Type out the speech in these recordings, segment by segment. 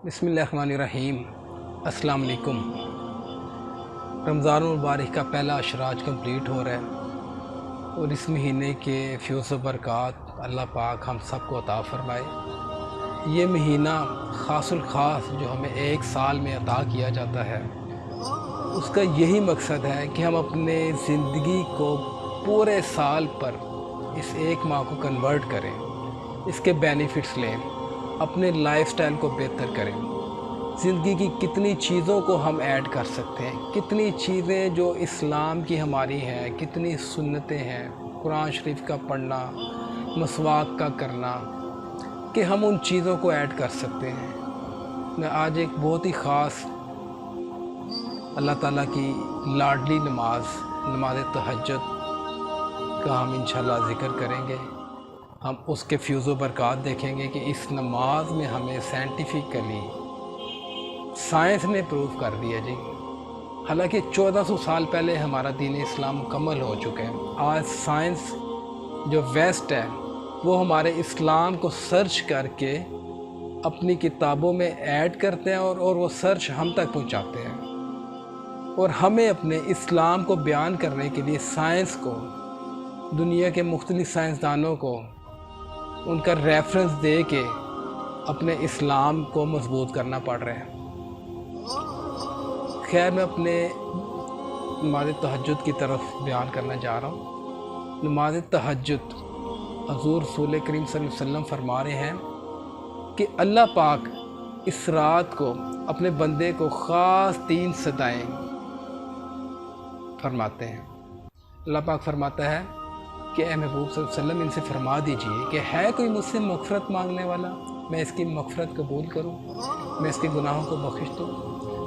बिस्मिल्लाहिर्रहमानिर्रहीम। अस्सलाम वालेकुम। रमज़ान मुबारक का पहला अशराज कंप्लीट हो रहा है और इस महीने के फ्यूज़ बरक़ात अल्लाह पाक हम सब को अता फ़रमाए। ये महीना ख़ासुल ख़ास जो हमें एक साल में अता किया जाता है, उसका यही मकसद है कि हम अपने ज़िंदगी को पूरे साल पर इस एक माह को कन्वर्ट करें, इसके बेनिफिट्स लें, अपने लाइफस्टाइल को बेहतर करें। ज़िंदगी की कितनी चीज़ों को हम ऐड कर सकते हैं, कितनी चीज़ें जो इस्लाम की हमारी हैं, कितनी सुन्नतें हैं, कुरान शरीफ का पढ़ना, मसवाक का करना, कि हम उन चीज़ों को ऐड कर सकते हैं। मैं आज एक बहुत ही ख़ास अल्लाह ताला की लाडली नमाज तहज्जुद का हम इंशाल्लाह ज़िक्र करेंगे। हम उसके फ्यूज़ व बरक़ात देखेंगे कि इस नमाज में हमें साइंटिफिकली साइंस ने प्रूव कर दिया जी। हालांकि 1400 साल पहले हमारा दीन इस्लाम मुकम्मल हो चुका है। आज साइंस जो वेस्ट है वो हमारे इस्लाम को सर्च करके अपनी किताबों में ऐड करते हैं और वो सर्च हम तक पहुंचाते हैं। और हमें अपने इस्लाम को बयान करने के लिए साइंस को, दुनिया के मुख्तलिफ साइंसदानों को उनका रेफरेंस दे के अपने इस्लाम को मजबूत करना पड़ रहा है। खैर, मैं अपने नमाज तहज्जुद की तरफ बयान करना जा रहा हूँ। नमाज तहज्जुद हज़ूर रसूल करीम सल्लल्लाहु अलैहि वसल्लम फरमा रहे हैं कि अल्लाह पाक इस रात को अपने बंदे को ख़ास 3 सदाएँ फरमाते हैं। अल्लाह पाक फरमाता है कि ए महबूब सल्लल्लाहु अलैहि वसल्लम, इनसे फरमा दीजिए कि है कोई मुझसे मग़फ़िरत मांगने वाला, मैं इसकी मग़फ़िरत कबूल करूं, मैं इसके गुनाहों को बख्शिश दूं।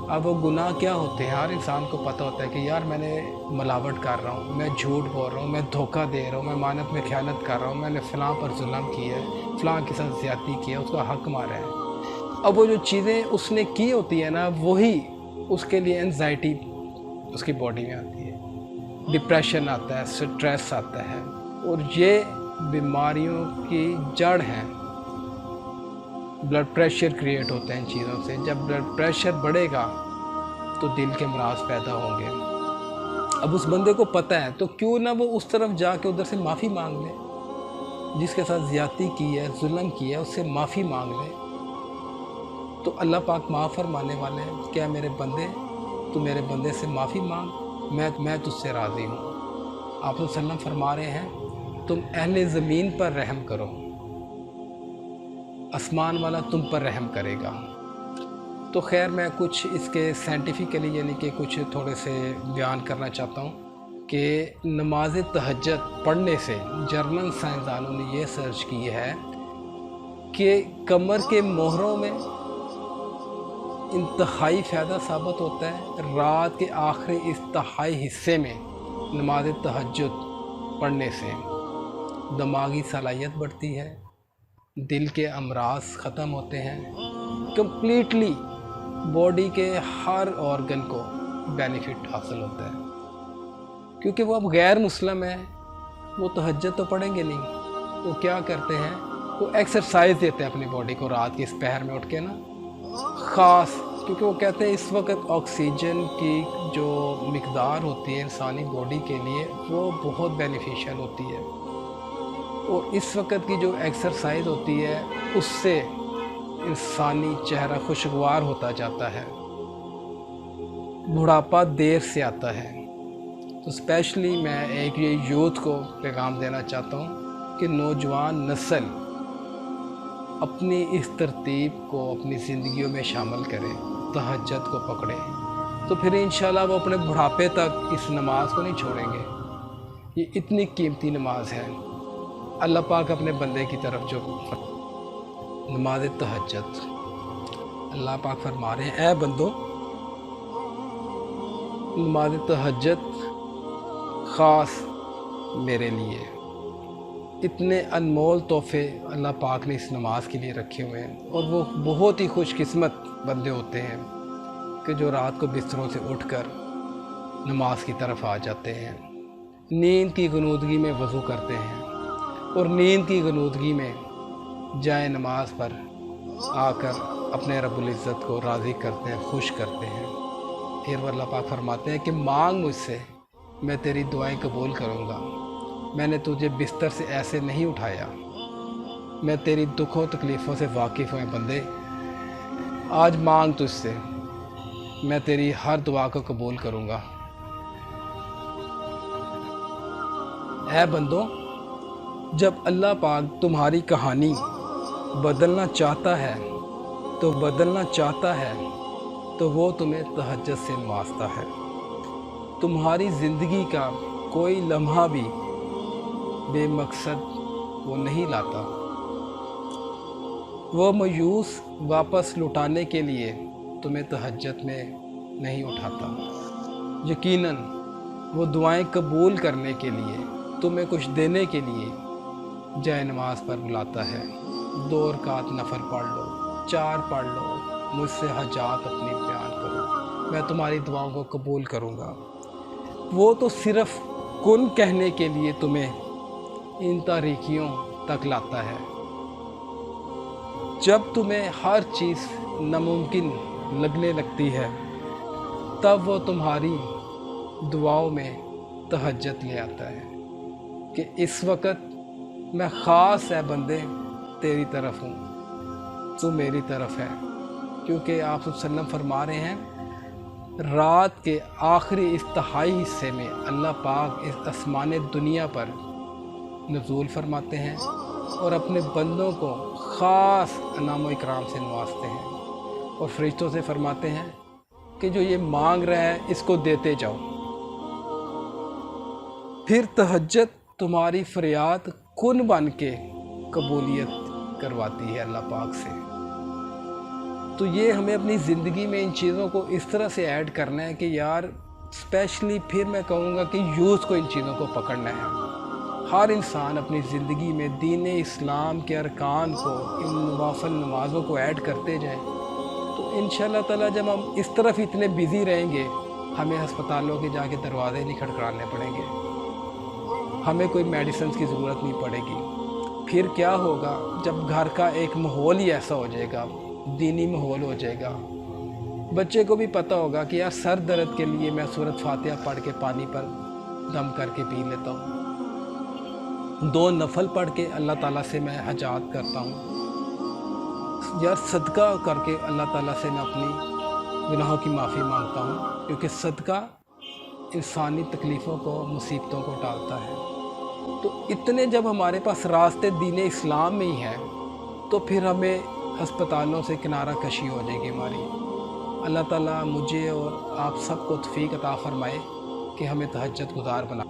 अब वो गुनाह क्या होते हैं, हर इंसान को पता होता है कि यार मैंने मिलावट कर रहा हूँ, मैं झूठ बोल रहा हूँ, मैं धोखा दे रहा हूँ, मैं मानत में ख़यानत कर रहा हूँ, मैंने फ़लाँ पर जुल्म किया है, फ़लाँ के साथ ज़्यादती की है, उसका हक़ मारा है। अब वो जो चीज़ें उसने की होती है ना, वही उसके लिए एंजाइटी उसकी बॉडी में आती है, डिप्रेशन आता है, स्ट्रेस आता है, और ये बीमारियों की जड़ है। ब्लड प्रेशर क्रिएट होता है इन चीज़ों से। जब ब्लड प्रेशर बढ़ेगा तो दिल के अमराज पैदा होंगे। अब उस बंदे को पता है तो क्यों ना वो उस तरफ जाके उधर से माफ़ी मांग ले, जिसके साथ ज़्यादती की है, जुल्म किया है, उससे माफ़ी मांग ले तो अल्लाह पाक माफ़ फरमाने वाले हैं। क्या मेरे बंदे, तू मेरे बंदे से माफ़ी मांग, मैं तुझसे राज़ी हूँ। आप वसल्लम फरमा रहे हैं, तुम अहले ज़मीन पर रहम करो, आसमान वाला तुम पर रहम करेगा। तो खैर, मैं कुछ इसके साइंटिफिकली यानी कि कुछ थोड़े से बयान करना चाहता हूँ कि नमाज तहज्जुद पढ़ने से जर्मन साइंसदानों ने ये सर्च की है कि कमर के मोहरों में इंतहाई फ़ायदा साबित होता है। रात के आखिरी इस तिहाई हिस्से में नमाज तहज्जुद पढ़ने से दिमागी सलाहियत बढ़ती है, दिल के अमराज ख़त्म होते हैं, कंप्लीटली बॉडी के हर ऑर्गन को बेनिफिट हासिल होता है। क्योंकि वो अब गैर मुस्लिम है, वो तहज्जुद तो पढ़ेंगे नहीं, वो क्या करते हैं, वो एक्सरसाइज देते हैं अपनी बॉडी को रात के इस पहर में उठ के ना, ख़ास क्योंकि वो कहते हैं इस वक्त ऑक्सीजन की जो मिक़दार होती है इंसानी बॉडी के लिए वो बहुत बेनिफिशियल होती है। और इस वक्त की जो एक्सरसाइज होती है उससे इंसानी चेहरा खुशगवार होता जाता है, बुढ़ापा देर से आता है। तो स्पेशली मैं एक ये यूथ को पैगाम देना चाहता हूँ कि नौजवान नस्ल अपनी इस तरतीब को अपनी ज़िंदगियों में शामिल करें, तहज्जुद को पकड़ें, तो फिर इंशाल्लाह वो अपने बुढ़ापे तक इस नमाज को नहीं छोड़ेंगे। ये इतनी कीमती नमाज है। अल्लाह पाक अपने बंदे की तरफ जो नमाज तहज्जुद, अल्लाह पाक फरमा रहे हैं, ऐ बंदो, नमाज तहज्जुद ख़ास मेरे लिए। इतने अनमोल तोहफ़े अल्लाह पाक ने इस नमाज के लिए रखे हुए हैं। और वो बहुत ही खुशकिस्मत बंदे होते हैं कि जो रात को बिस्तरों से उठकर नमाज की तरफ आ जाते हैं, नींद की गनूदगी में वज़ू करते हैं और नींद की गनूदगी में जाए नमाज पर आकर اپنے رب العزت کو راضی کرتے ہیں، خوش کرتے ہیں۔ پھر وہ اللہ پاک فرماتے ہیں کہ مانگ مجھ سے، میں تیری دعائیں قبول کروں گا۔ میں نے تجھے بستر سے ایسے نہیں اٹھایا، میں تیری دکھوں تکلیفوں سے واقف ہوں بندے۔ آج مانگ تجھ سے، میں تیری ہر دعا کو قبول کروں گا۔ اے بندو، جب اللہ پاک تمہاری کہانی بدلنا چاہتا ہے تو وہ تمہیں تہجد سے نوازتا ہے۔ تمہاری زندگی کا کوئی لمحہ بھی بے مقصد وہ نہیں لاتا۔ وہ مایوس واپس لوٹانے کے لیے تمہیں تہجد میں نہیں اٹھاتا۔ یقیناً وہ دعائیں قبول کرنے کے لیے، تمہیں کچھ دینے کے لیے جائے نماز پر بلاتا ہے۔ 2 رکعت نفل پڑھ لو، 4 پڑھ لو، مجھ سے حاجات اپنی بیان کرو، میں تمہاری دعاؤں کو قبول کروں گا۔ وہ تو صرف کن کہنے کے لیے تمہیں ان تاریکیوں تک لاتا ہے۔ جب تمہیں ہر چیز ناممکن لگنے لگتی ہے تب وہ تمہاری دعاؤں میں تہجد لے آتا ہے کہ اس وقت میں خاص ہے بندے تیری طرف ہوں، تو میری طرف ہے۔ کیونکہ آپ صلی اللہ علیہ وسلم فرما رہے ہیں رات کے آخری اس تہائی حصے میں اللہ پاک اس آسمان دنیا پر نزول فرماتے ہیں اور اپنے بندوں کو خاص انعام و اکرام سے نوازتے ہیں، اور فرشتوں سے فرماتے ہیں کہ جو یہ مانگ رہا ہے اس کو دیتے جاؤ۔ پھر تہجد تمہاری فریاد کن بن کے قبولیت کرواتی ہے اللہ پاک سے۔ تو یہ ہمیں اپنی زندگی میں ان چیزوں کو اس طرح سے ایڈ کرنا ہے کہ یار اسپیشلی پھر میں کہوں گا کہ یوتھ کو ان چیزوں کو پکڑنا ہے۔ ہر انسان اپنی زندگی میں دین اسلام کے ارکان کو، ان نوافل نمازوں کو ایڈ کرتے جائیں تو انشاءاللہ تعالیٰ جب ہم اس طرف اتنے بیزی رہیں گے، ہمیں ہسپتالوں کے جا کے دروازے نہیں کھٹکھڑانے پڑیں گے، ہمیں کوئی میڈیسنز کی ضرورت نہیں پڑے گی۔ پھر کیا ہوگا جب گھر کا ایک ماحول ہی ایسا ہو جائے گا، دینی ماحول ہو جائے گا، بچے کو بھی پتہ ہوگا کہ یار سر درد کے لیے میں سورۃ فاتحہ پڑھ کے پانی پر دم کر کے پی لیتا ہوں، 2 نفل پڑھ کے اللہ تعالیٰ سے میں حاجات کرتا ہوں، یا صدقہ کر کے اللہ تعالیٰ سے میں اپنی گناہوں کی معافی مانگتا ہوں، کیونکہ صدقہ انسانی تکلیفوں کو، مصیبتوں کو ٹالتا ہے۔ تو اتنے جب ہمارے پاس راستے دین اسلام میں ہی ہیں تو پھر ہمیں ہسپتالوں سے کنارہ کشی ہو جائے گی ہماری۔ اللہ تعالیٰ مجھے اور آپ سب کو توفیق عطا فرمائے کہ ہمیں تہجد گزار بنا۔